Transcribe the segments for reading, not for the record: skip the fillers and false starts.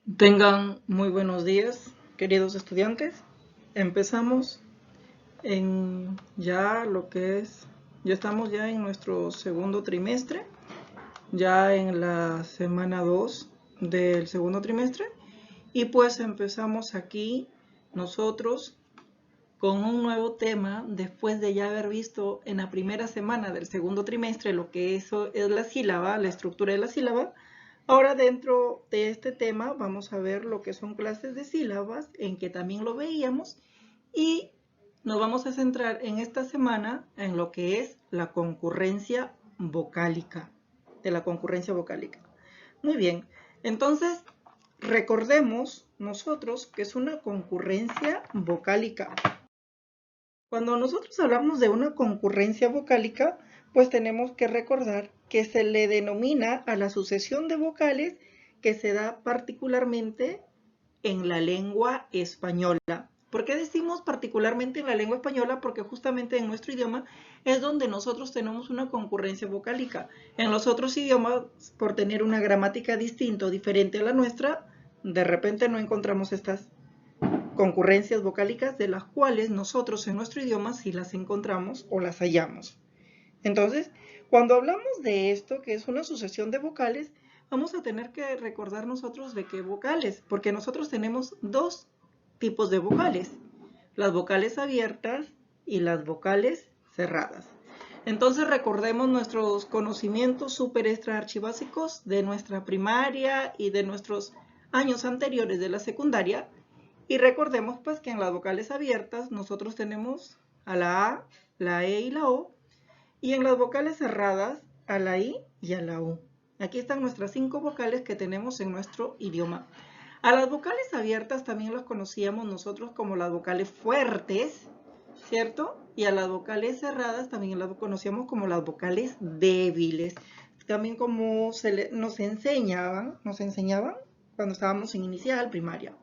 Tengan muy buenos días, queridos estudiantes. Empezamos en ya lo que es, ya estamos ya en nuestro segundo trimestre, ya en la semana 2 del segundo trimestre. Y pues empezamos aquí nosotros con un nuevo tema después de ya haber visto en la primera semana del segundo trimestre lo que eso es la sílaba, la estructura de la sílaba. Ahora dentro de este tema vamos a ver lo que son clases de sílabas, en que también lo veíamos, y nos vamos a centrar en esta semana en lo que es la concurrencia vocálica, de la concurrencia vocálica. Muy bien, entonces recordemos nosotros que es una concurrencia vocálica. Cuando nosotros hablamos de una concurrencia vocálica, pues tenemos que recordar que se le denomina a la sucesión de vocales que se da particularmente en la lengua española. ¿Por qué decimos particularmente en la lengua española? Porque justamente en nuestro idioma es donde nosotros tenemos una concurrencia vocálica. En los otros idiomas, por tener una gramática distinta o diferente a la nuestra, de repente no encontramos estas concurrencias vocálicas de las cuales nosotros en nuestro idioma sí las encontramos o las hallamos. Entonces, cuando hablamos de esto, que es una sucesión de vocales, vamos a tener que recordar nosotros de qué vocales, porque nosotros tenemos dos tipos de vocales, las vocales abiertas y las vocales cerradas. Entonces recordemos nuestros conocimientos súper extra archibásicos de nuestra primaria y de nuestros años anteriores de la secundaria, y recordemos pues que en las vocales abiertas nosotros tenemos a la A, la E y la O, y en las vocales cerradas a la I y a la U. Aquí están nuestras 5 vocales que tenemos en nuestro idioma. A las vocales abiertas también las conocíamos nosotros como las vocales fuertes, ¿cierto? Y a las vocales cerradas también las conocíamos como las vocales débiles. También como nos enseñaban cuando estábamos en inicial, primaria.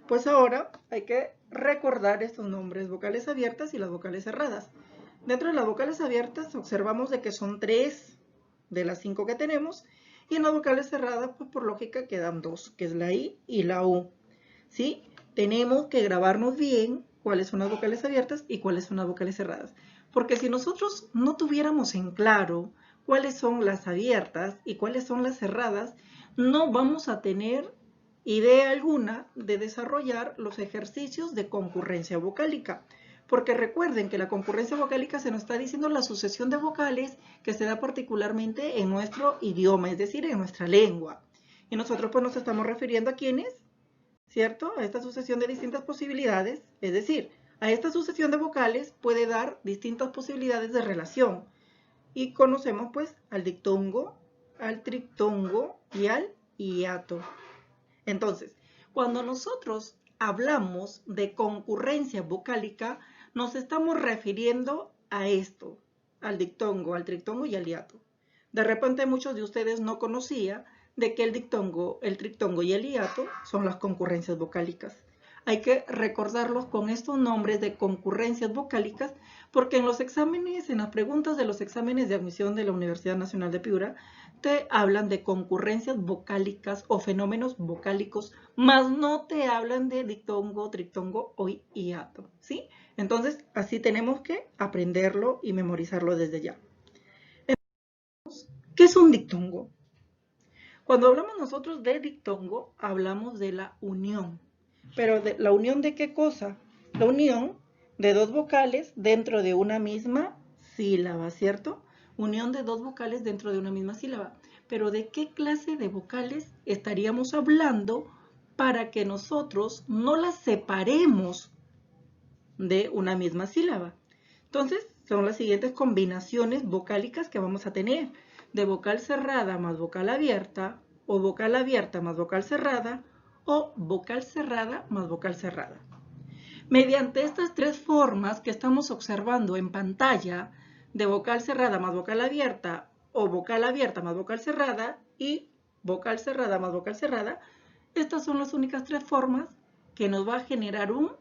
Pues ahora hay que recordar estos nombres, vocales abiertas y las vocales cerradas. Dentro de las vocales abiertas observamos de que son 3 de las 5 que tenemos, y en las vocales cerradas, pues por lógica quedan 2, que es la I y la U. ¿Sí? Tenemos que grabarnos bien cuáles son las vocales abiertas y cuáles son las vocales cerradas. Porque si nosotros no tuviéramos en claro cuáles son las abiertas y cuáles son las cerradas, no vamos a tener idea alguna de desarrollar los ejercicios de concurrencia vocálica. Porque recuerden que la concurrencia vocálica se nos está diciendo la sucesión de vocales que se da particularmente en nuestro idioma, es decir, en nuestra lengua. Y nosotros pues nos estamos refiriendo a quiénes, ¿cierto? A esta sucesión de distintas posibilidades, es decir, a esta sucesión de vocales puede dar distintas posibilidades de relación. Y conocemos pues al dictongo, al trictongo y al hiato. Entonces, cuando nosotros hablamos de concurrencia vocálica, nos estamos refiriendo a esto, al dictongo, al trictongo y al hiato. De repente muchos de ustedes no conocían de que el dictongo, el trictongo y el hiato son las concurrencias vocálicas. Hay que recordarlos con estos nombres de concurrencias vocálicas, porque en los exámenes, en las preguntas de los exámenes de admisión de la Universidad Nacional de Piura, te hablan de concurrencias vocálicas o fenómenos vocálicos, más no te hablan de dictongo, trictongo o hiato, ¿sí? Entonces, así tenemos que aprenderlo y memorizarlo desde ya. ¿Qué es un dictongo? Cuando hablamos nosotros de dictongo, hablamos de la unión. ¿Pero de la unión de qué cosa? La unión de dos vocales dentro de una misma sílaba, ¿cierto? Unión de dos vocales dentro de una misma sílaba. Pero ¿de qué clase de vocales estaríamos hablando para que nosotros no las separemos de una misma sílaba? Entonces, son las siguientes combinaciones vocálicas que vamos a tener: de vocal cerrada más vocal abierta, o vocal abierta más vocal cerrada, o vocal cerrada más vocal cerrada. Mediante estas tres formas que estamos observando en pantalla, de vocal cerrada más vocal abierta, o vocal abierta más vocal cerrada, y vocal cerrada más vocal cerrada, estas son las únicas tres formas que nos va a generar un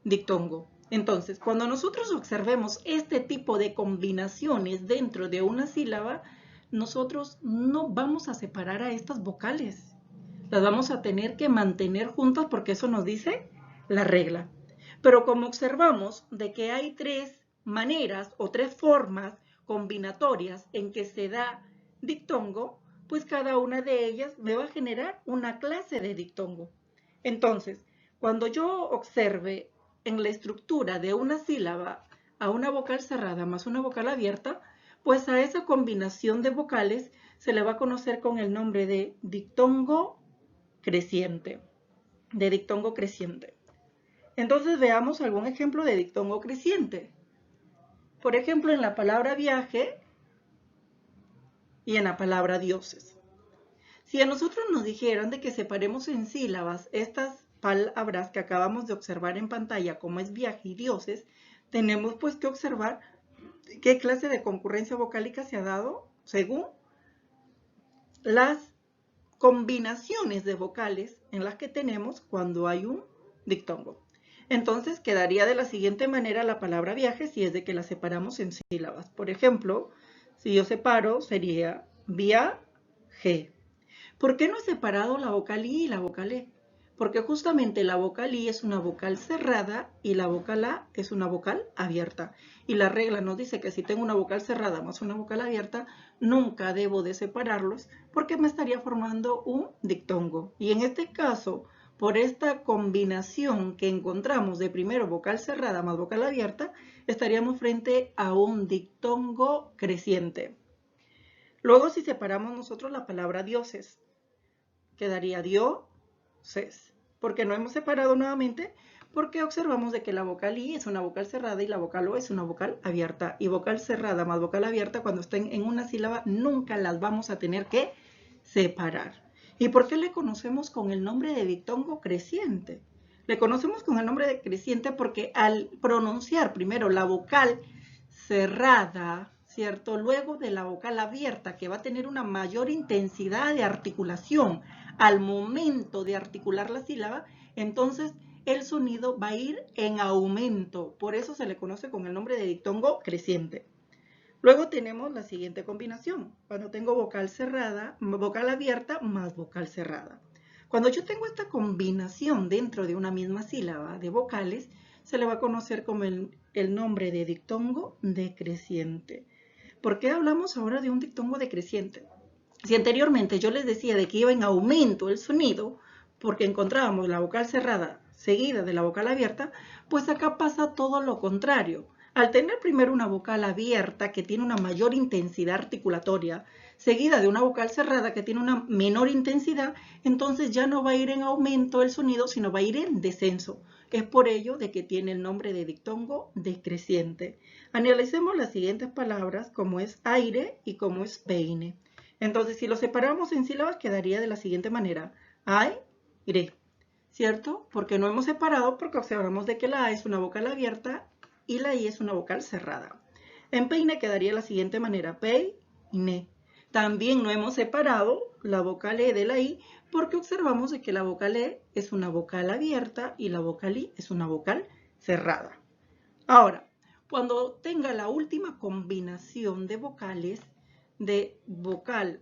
dictongo. Entonces, cuando nosotros observemos este tipo de combinaciones dentro de una sílaba, nosotros no vamos a separar a estas vocales. Las vamos a tener que mantener juntas porque eso nos dice la regla. Pero como observamos de que hay tres maneras o tres formas combinatorias en que se da dictongo, pues cada una de ellas me va a generar una clase de dictongo. Entonces, cuando yo observe en la estructura de una sílaba a una vocal cerrada más una vocal abierta, pues a esa combinación de vocales se le va a conocer con el nombre de dictongo creciente. Entonces veamos algún ejemplo de dictongo creciente. Por ejemplo, en la palabra viaje y en la palabra dioses. Si a nosotros nos dijeran de que separemos en sílabas estas palabras que acabamos de observar en pantalla, como es viaje y dioses, tenemos pues que observar qué clase de concurrencia vocálica se ha dado según las combinaciones de vocales en las que tenemos cuando hay un dictongo. Entonces quedaría de la siguiente manera la palabra viaje si es de que la separamos en sílabas. Por ejemplo, si yo separo sería viaje. ¿Por qué no he separado la vocal I y la vocal E? Porque justamente la vocal I es una vocal cerrada y la vocal A es una vocal abierta. Y la regla nos dice que si tengo una vocal cerrada más una vocal abierta, nunca debo de separarlos porque me estaría formando un dictongo. Y en este caso, por esta combinación que encontramos de primero vocal cerrada más vocal abierta, estaríamos frente a un dictongo creciente. Luego, si separamos nosotros la palabra dioses, quedaría dioses, porque no hemos separado nuevamente, porque observamos de que la vocal I es una vocal cerrada y la vocal O es una vocal abierta. Y vocal cerrada más vocal abierta, cuando estén en una sílaba, nunca las vamos a tener que separar. ¿Y por qué le conocemos con el nombre de dictongo creciente? Le conocemos con el nombre de creciente porque al pronunciar primero la vocal cerrada, ¿cierto? Luego de la vocal abierta, que va a tener una mayor intensidad de articulación al momento de articular la sílaba, entonces el sonido va a ir en aumento. Por eso se le conoce con el nombre de dictongo creciente. Luego tenemos la siguiente combinación, cuando tengo vocal cerrada, vocal abierta más vocal cerrada. Cuando yo tengo esta combinación dentro de una misma sílaba de vocales, se le va a conocer como el nombre de dictongo decreciente. ¿Por qué hablamos ahora de un dictongo decreciente? Si anteriormente yo les decía de que iba en aumento el sonido, porque encontrábamos la vocal cerrada seguida de la vocal abierta, pues acá pasa todo lo contrario. Al tener primero una vocal abierta que tiene una mayor intensidad articulatoria, seguida de una vocal cerrada que tiene una menor intensidad, entonces ya no va a ir en aumento el sonido, sino va a ir en descenso. Es por ello de que tiene el nombre de dictongo decreciente. Analicemos las siguientes palabras, como es aire y como es peine. Entonces, si lo separamos en sílabas, quedaría de la siguiente manera. Aire, ¿cierto? Porque no hemos separado, porque observamos de que la A es una vocal abierta y la I es una vocal cerrada. En peine quedaría de la siguiente manera. Peine. También no hemos separado la vocal E de la I, porque observamos de que la vocal E es una vocal abierta y la vocal I es una vocal cerrada. Ahora, cuando tenga la última combinación de vocales, de vocal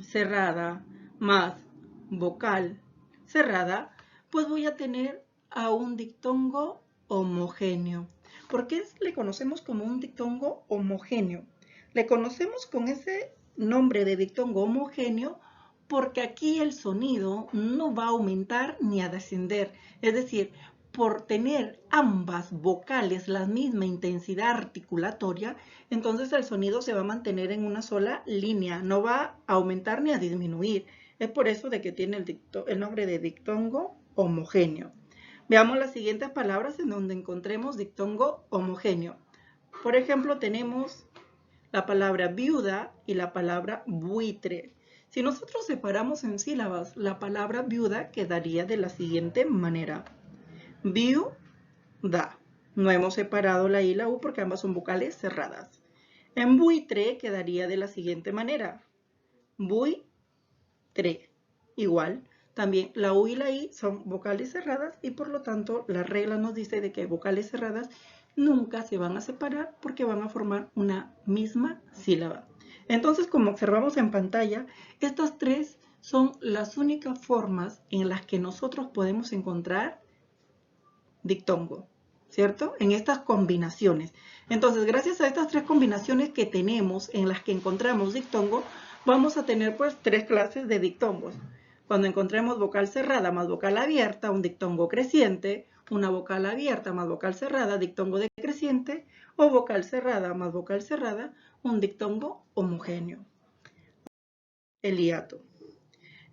cerrada más vocal cerrada, pues voy a tener a un dictongo homogéneo. ¿Por qué le conocemos como un dictongo homogéneo? Le conocemos con ese nombre de dictongo homogéneo porque aquí el sonido no va a aumentar ni a descender. Es decir, por tener ambas vocales la misma intensidad articulatoria, entonces el sonido se va a mantener en una sola línea, no va a aumentar ni a disminuir. Es por eso de que tiene el nombre de dictongo homogéneo. Veamos las siguientes palabras en donde encontremos dictongo homogéneo. Por ejemplo, tenemos la palabra viuda y la palabra buitre. Si nosotros separamos en sílabas, la palabra viuda quedaría de la siguiente manera. Viuda. No hemos separado la I y la U porque ambas son vocales cerradas. En buitre quedaría de la siguiente manera. Buitre. Igual, también la U y la I son vocales cerradas y por lo tanto la regla nos dice de que vocales cerradas nunca se van a separar porque van a formar una misma sílaba. Entonces, como observamos en pantalla, estas tres son las únicas formas en las que nosotros podemos encontrar dictongo, ¿cierto? En estas combinaciones. Entonces, gracias a estas tres combinaciones que tenemos en las que encontramos dictongo, vamos a tener pues tres clases de dictongos. Cuando encontremos vocal cerrada más vocal abierta, un dictongo creciente, una vocal abierta más vocal cerrada, dictongo decreciente, o vocal cerrada más vocal cerrada, un dictongo homogéneo. El hiato.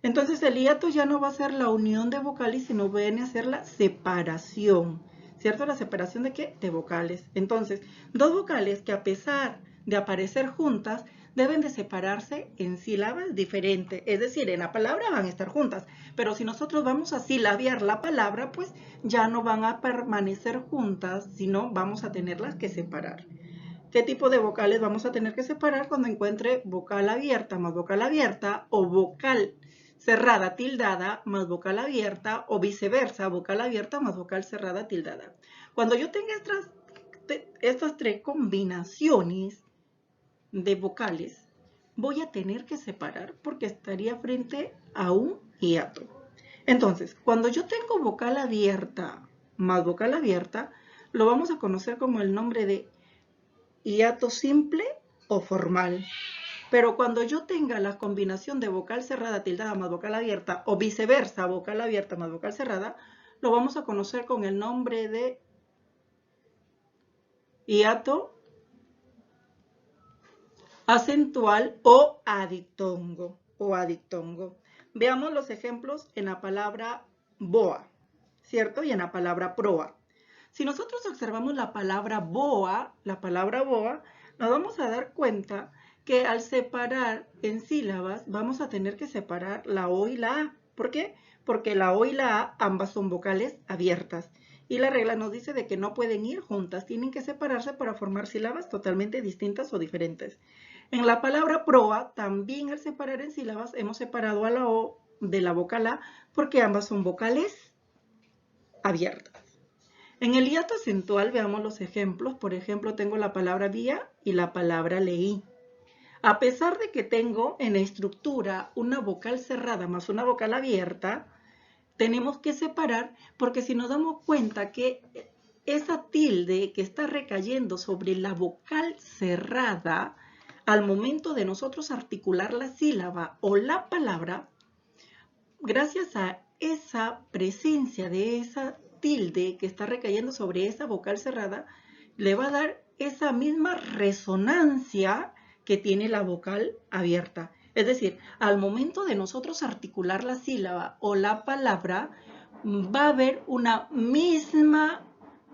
Entonces el hiato ya no va a ser la unión de vocales, sino viene a ser la separación, ¿cierto? La separación de ¿qué? De vocales. Entonces, dos vocales que a pesar de aparecer juntas, deben de separarse en sílabas diferentes. Es decir, en la palabra van a estar juntas, pero si nosotros vamos a silabiar la palabra, pues ya no van a permanecer juntas, sino vamos a tenerlas que separar. ¿Qué tipo de vocales vamos a tener que separar cuando encuentre vocal abierta más vocal abierta o vocal cerrada tildada más vocal abierta o viceversa, vocal abierta más vocal cerrada tildada? Cuando yo tenga estas tres combinaciones de vocales, voy a tener que separar porque estaría frente a un hiato. Entonces, cuando yo tengo vocal abierta más vocal abierta, lo vamos a conocer como el nombre de hiato simple o formal. Pero cuando yo tenga la combinación de vocal cerrada tildada más vocal abierta o viceversa, vocal abierta más vocal cerrada, lo vamos a conocer con el nombre de hiato acentual o adictongo. Veamos los ejemplos en la palabra boa, ¿cierto? Y en la palabra proa. Si nosotros observamos la palabra boa, nos vamos a dar cuenta que al separar en sílabas vamos a tener que separar la O y la A. ¿Por qué? Porque la O y la A ambas son vocales abiertas. Y la regla nos dice de que no pueden ir juntas, tienen que separarse para formar sílabas totalmente distintas o diferentes. En la palabra proa, también al separar en sílabas hemos separado a la O de la vocal A porque ambas son vocales abiertas. En el hiato acentual veamos los ejemplos. Por ejemplo, tengo la palabra vía y la palabra leí. A pesar de que tengo en la estructura una vocal cerrada más una vocal abierta, tenemos que separar porque si nos damos cuenta que esa tilde que está recayendo sobre la vocal cerrada, al momento de nosotros articular la sílaba o la palabra, gracias a esa presencia de esa tilde que está recayendo sobre esa vocal cerrada, le va a dar esa misma resonancia que tiene la vocal abierta. Es decir, al momento de nosotros articular la sílaba o la palabra, va a haber una misma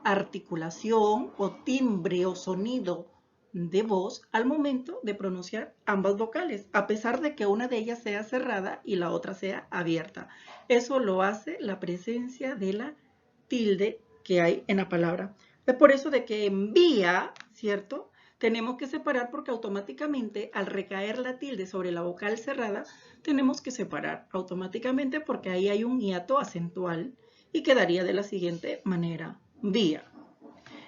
articulación o timbre o sonido de voz al momento de pronunciar ambas vocales, a pesar de que una de ellas sea cerrada y la otra sea abierta. Eso lo hace la presencia de la tilde que hay en la palabra. Es por eso de que en vía, ¿cierto? Tenemos que separar porque automáticamente al recaer la tilde sobre la vocal cerrada, tenemos que separar automáticamente porque ahí hay un hiato acentual y quedaría de la siguiente manera, vía.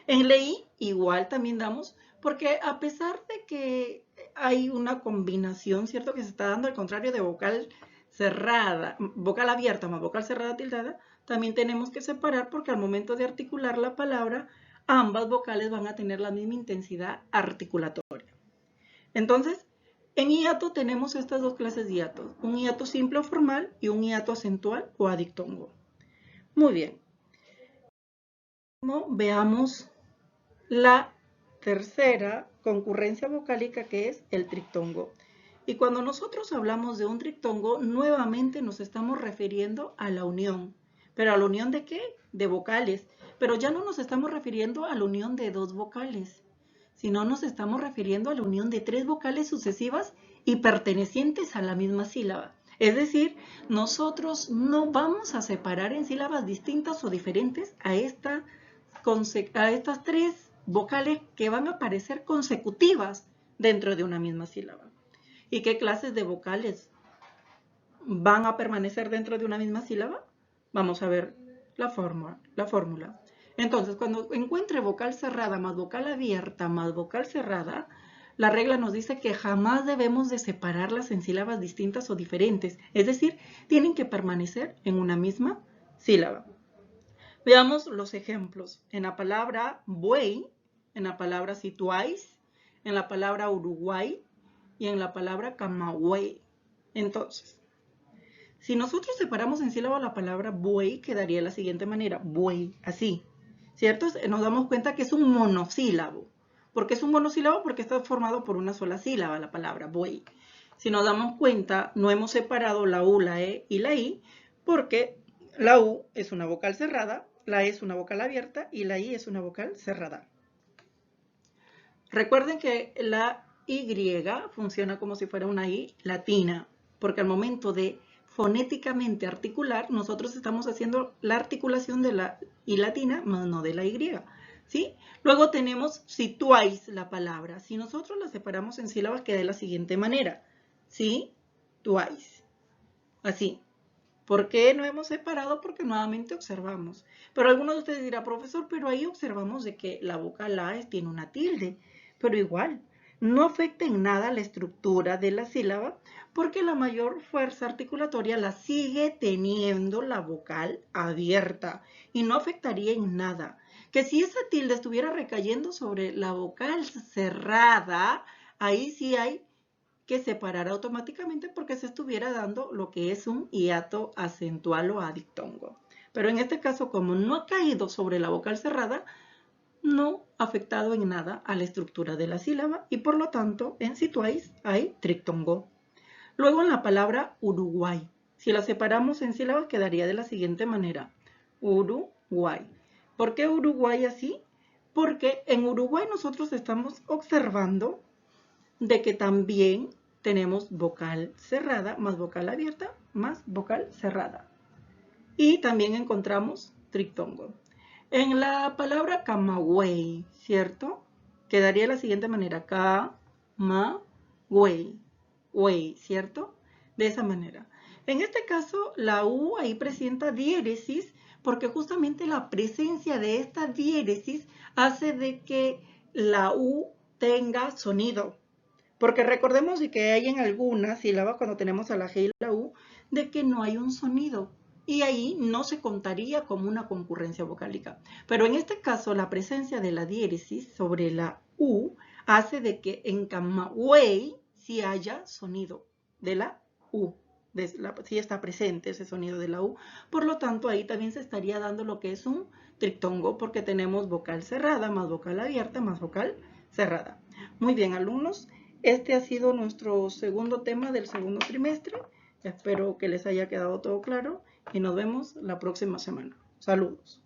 En leí igual también damos, porque a pesar de que hay una combinación, ¿cierto? Que se está dando al contrario de vocal cerrada, vocal abierta más vocal cerrada tildada, también tenemos que separar porque al momento de articular la palabra, ambas vocales van a tener la misma intensidad articulatoria. Entonces, en hiato tenemos estas dos clases de hiatos, un hiato simple o formal y un hiato acentual o adictongo. Muy bien. Veamos la tercera concurrencia vocálica, que es el triptongo. Y cuando nosotros hablamos de un triptongo, nuevamente nos estamos refiriendo a la unión. ¿Pero a la unión de qué? De vocales. Pero ya no nos estamos refiriendo a la unión de dos vocales, sino nos estamos refiriendo a la unión de tres vocales sucesivas y pertenecientes a la misma sílaba. Es decir, nosotros no vamos a separar en sílabas distintas o diferentes a estas tres vocales que van a aparecer consecutivas dentro de una misma sílaba. ¿Y qué clases de vocales van a permanecer dentro de una misma sílaba? Vamos a ver la fórmula. Entonces, cuando encuentre vocal cerrada más vocal abierta más vocal cerrada, La regla nos dice que jamás debemos de separarlas en sílabas distintas o diferentes, es decir, tienen que permanecer en una misma sílaba. Veamos los ejemplos. En la palabra buey, en la palabra situáis, en la palabra Uruguay y en la palabra Camagüey. Entonces, si nosotros separamos en sílaba la palabra buey, quedaría de la siguiente manera, buey, así, ¿cierto? Nos damos cuenta que es un monosílabo. ¿Por qué es un monosílabo? Porque está formado por una sola sílaba, la palabra buey. Si nos damos cuenta, no hemos separado la U, la E y la I, porque la U es una vocal cerrada, la E es una vocal abierta y la I es una vocal cerrada. Recuerden que la Y funciona como si fuera una I latina, porque al momento de fonéticamente articular, nosotros estamos haciendo la articulación de la I latina, más no de la Y, ¿sí? Luego tenemos situáis la palabra. Si nosotros la separamos en sílabas, queda de la siguiente manera, ¿sí? Situáis. Así. ¿Por qué no hemos separado? Porque nuevamente observamos. Pero algunos de ustedes dirán, profesor, pero ahí observamos de que la vocal A tiene una tilde. Pero igual, no afecta en nada la estructura de la sílaba porque la mayor fuerza articulatoria la sigue teniendo la vocal abierta y no afectaría en nada. Que si esa tilde estuviera recayendo sobre la vocal cerrada, ahí sí hay que separar automáticamente porque se estuviera dando lo que es un hiato acentual o adictongo. Pero en este caso, como no ha caído sobre la vocal cerrada, no ha afectado en nada a la estructura de la sílaba y por lo tanto en situáis hay trictongo. Luego en la palabra Uruguay, si la separamos en sílabas quedaría de la siguiente manera, Uruguay. ¿Por qué Uruguay así? Porque en Uruguay nosotros estamos observando de que también tenemos vocal cerrada más vocal abierta más vocal cerrada. Y también encontramos trictongo. En la palabra Camagüey, ¿cierto? Quedaría de la siguiente manera, Camagüey, güey, ¿cierto? De esa manera. En este caso, la U ahí presenta diéresis porque justamente la presencia de esta diéresis hace de que la U tenga sonido. Porque recordemos de que hay en algunas sílabas, cuando tenemos a la G y la U, de que no hay un sonido. Y ahí no se contaría como una concurrencia vocálica. Pero en este caso, la presencia de la diéresis sobre la U hace de que en Camagüey sí haya sonido de la U. Sí está presente ese sonido de la U. Por lo tanto, ahí también se estaría dando lo que es un trictongo, porque tenemos vocal cerrada, más vocal abierta, más vocal cerrada. Muy bien, alumnos. Este ha sido nuestro segundo tema del segundo trimestre. Espero que les haya quedado todo claro y nos vemos la próxima semana. Saludos.